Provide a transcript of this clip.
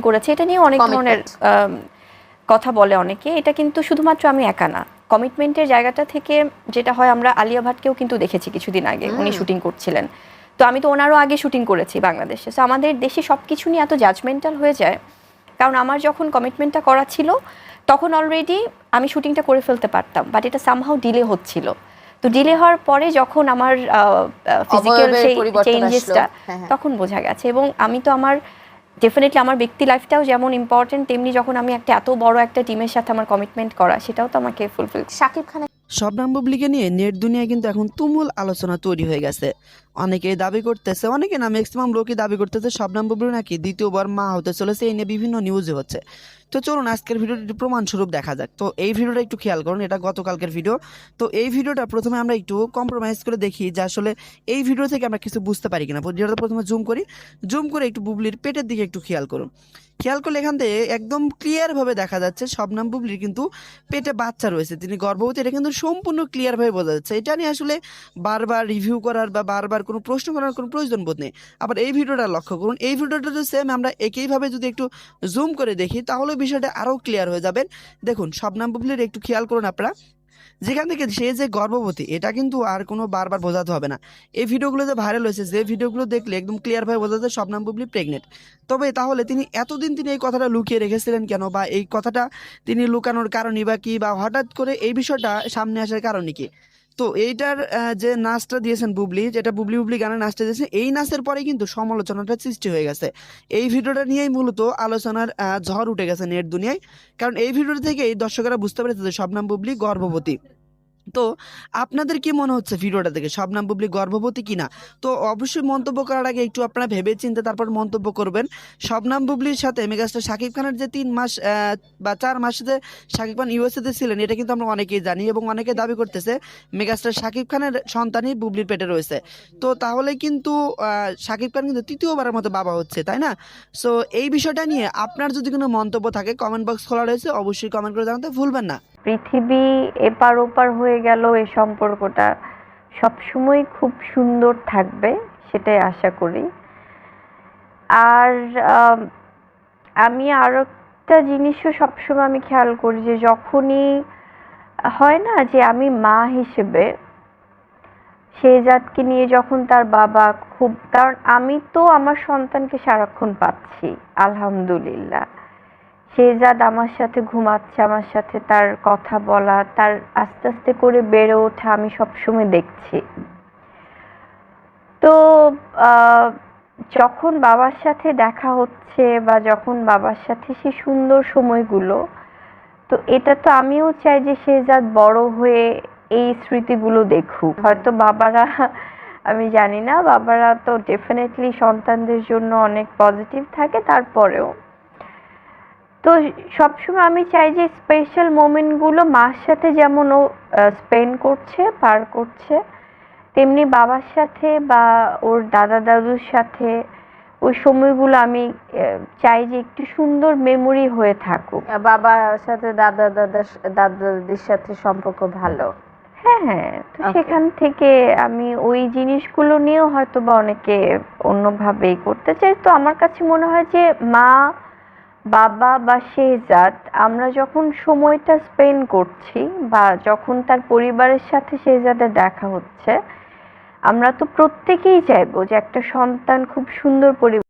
করেছে, এটা নিয়ে অনেক ধরনের কথা বলে অনেকে। এটা কিন্তু শুধুমাত্র আমি একা না, কমিটমেন্টের জায়গাটা থেকে যেটা হয়, আমরা আলিয়া ভাটকেও কিন্তু দেখেছি কিছুদিন আগে, উনি শুটিং করছিলেন। তো আমি তো ওনারও আগে শুটিং করেছি বাংলাদেশে। সো আমাদের দেশে সব কিছু নিয়ে এত জাজমেন্টাল হয়ে যায়, কারণ আমার যখন কমিটমেন্টটা করা ছিল তখন অলরেডি আমি শুটিংটা করে ফেলতে পারতাম, বাট এটা সামহাউ ডিলে হচ্ছিল। তো ডিলে হওয়ার পরে যখন আমার ফিজিক্যাল সেই চেঞ্জেসটা, তখন বোঝা গেছে। এবং আমি তো আমার ডেফিনেটলি আমার ব্যক্তি লাইফটাও যেমন ইম্পর্টেন্ট, তেমনি যখন আমি একটা এত বড় একটা টিমের সাথে আমার কমিটমেন্ট করা, সেটাও তো আমাকে ফুলফিল। শাকিব খান শবনম বুবলিকে নিয়ে নেট দুনিয়ায় কিন্তু এখন তুমুল আলোচনা তৈরি হয়ে গেছে। অনেকেই দাবি করতেছে, অনেকে না ম্যাক্সিমাম লোকই দাবি করতেছে শবনম বুবলি নাকি দ্বিতীয়বার মা হতে চলেছে। এই নিয়ে বিভিন্ন নিউজে হচ্ছে। তো চলুন আজকের ভিডিওটি একটু প্রমাণস্বরূপ দেখা যাক। তো এই ভিডিওটা একটু খেয়াল করুন, এটা গতকালকের ভিডিও। তো এই ভিডিওটা প্রথমে আমরা একটু কম্প্রোমাইজ করে দেখি যে আসলে এই ভিডিও থেকে আমরা কিছু বুঝতে পারি কিনা। ভিডিওটা প্রথমে জুম করি, জুম করে একটু বুবলির পেটের দিকে একটু খেয়াল করুন। খেয়াল করলে এখান থেকে একদম ক্লিয়ারভাবে দেখা যাচ্ছে শবনম বুবলির কিন্তু পেটে বাচ্চা রয়েছে, তিনি গর্ভবতী। এটা কিন্তু সম্পূর্ণ ক্লিয়ারভাবে বোঝা যাচ্ছে। এটা নিয়ে আসলে বারবার রিভিউ করার বা বারবার কোনো প্রশ্ন করার কোনো প্রয়োজন বোধ নেই। আবার এই ভিডিওটা লক্ষ্য করুন, এই ভিডিওটা যদি সেম আমরা একইভাবে যদি একটু জুম করে দেখি, তাহলে বিষয়টা আরও ক্লিয়ার হয়ে যাবেন। দেখুন শবনম বুবলির একটু খেয়াল করুন আপনারা, যেখান থেকে সে যে গর্ভবতী, এটা কিন্তু আর কোনো বারবার বোঝাতে হবে না। এই ভিডিওগুলো যে ভাইরাল হয়েছে, যে ভিডিওগুলো দেখলে একদম ক্লিয়ারভাবে বোঝা যায় শবনম বুবলি প্রেগনেন্ট। তবে তাহলে তিনি এতদিন তিনি এই কথাটা লুকিয়ে রেখেছিলেন কেন, বা এই কথাটা তিনি লুকানোর কারণই বা কি, বা হঠাৎ করে এই বিষয়টা সামনে আসার কারণই কি? তো এইটার যে নাচটা দিয়েছেন বুবলি, যেটা বুবলি বুবলি গানের নাচটা দিয়েছেন, এই নাচের পরে কিন্তু সমালোচনাটা সৃষ্টি হয়ে গেছে। এই ভিডিওটা নিয়েই মূলত আলোচনার ঝড় উঠে গেছে নেট দুনিয়ায়। কারণ এই ভিডিওটা থেকে এই দর্শকেরা বুঝতে পেরেছে যে শবনম বুবলি গর্ভবতী। তো আপনাদের কি মনে হচ্ছে ভিডিওটা থেকে শবনম বুবলি গর্ভবতী কিনা? তো অবশ্যই মন্তব্য করার আগে একটু আপনারা ভেবে চিন্তে তারপর মন্তব্য করবেন। শবনম বুবলির সাথে মেগাস্টার শাকিব খানের যে 3 মাস বা 4 মাস যে শাকিব খান ইউএসএ তে ছিলেন, এটা কিন্তু আমরা অনেকেই জানি এবং অনেকে দাবি করতেছে মেগাস্টার শাকিব খানের সন্তানই বুবলির পেটে রয়েছে। তো তাহলে কিন্তু শাকিব খান কিন্তু তৃতীয়বারের মতো বাবা হচ্ছে, তাই না? সো এই বিষয়টা নিয়ে আপনার যদি কোনো মন্তব্য থাকে, কমেন্ট বক্স খোলা রয়েছে, অবশ্যই কমেন্ট করে জানাতে ভুলবেন না। পৃথিবী এপার ওপার হয়ে গেল, এই সম্পর্কটা সবসময় খুব সুন্দর থাকবে, সেটাই আশা করি। আর আমি আরো একটা জিনিসও সবসময় আমি খেয়াল করি, যে যখনই হয় না যে আমি মা হিসেবে শেহজাদকে নিয়ে যখন তার বাবা খুব, কারণ আমি তো আমার সন্তানকে সারাক্ষণ পাচ্ছি আলহামদুলিল্লাহ। শেহজাদ আমার সাথে ঘুমাচ্ছে, আমার সাথে তার কথা বলা, তার আস্তে আস্তে করে বেড়ে ওঠা আমি সবসময় দেখছি। তো যখন বাবার সাথে দেখা হচ্ছে বা যখন বাবার সাথে সে সুন্দর সময়গুলো, তো এটা তো আমিও চাই যে শেহজাদ বড় হয়ে এই স্মৃতিগুলো দেখুক। হয়তো বাবারা, আমি জানি না, বাবারা তো ডেফিনেটলি সন্তানদের জন্য অনেক পজিটিভ থাকে, তারপরেও তো সবসময় আমি চাই যে স্পেশাল মোমেন্টগুলো মার সাথে যেমন ও স্পেন্ড করছে, পার করছে, তেমনি বাবার সাথে বা ওর দাদা দাদুর সাথে ওই সময়গুলো আমি চাই যে একটু সুন্দর মেমোরি হয়ে থাকুক। বাবার সাথে দাদা দাদির সাথে সম্পর্ক ভালো। হ্যাঁ হ্যাঁ, তো সেখান থেকে আমি ওই জিনিসগুলো নিয়েও হয়তো বা অনেকে অন্যভাবেই করতে চাই। তো আমার কাছে মনে হয় যে মা, বাবা বা শেহজাদ, আমরা যখন সময়টা স্পেন্ড করছি বা যখন তার পরিবারের সাথে শেহজাদের দেখা হচ্ছে, আমরা তো প্রত্যেকেই চাইবো যে একটা সন্তান খুব সুন্দর পরিবার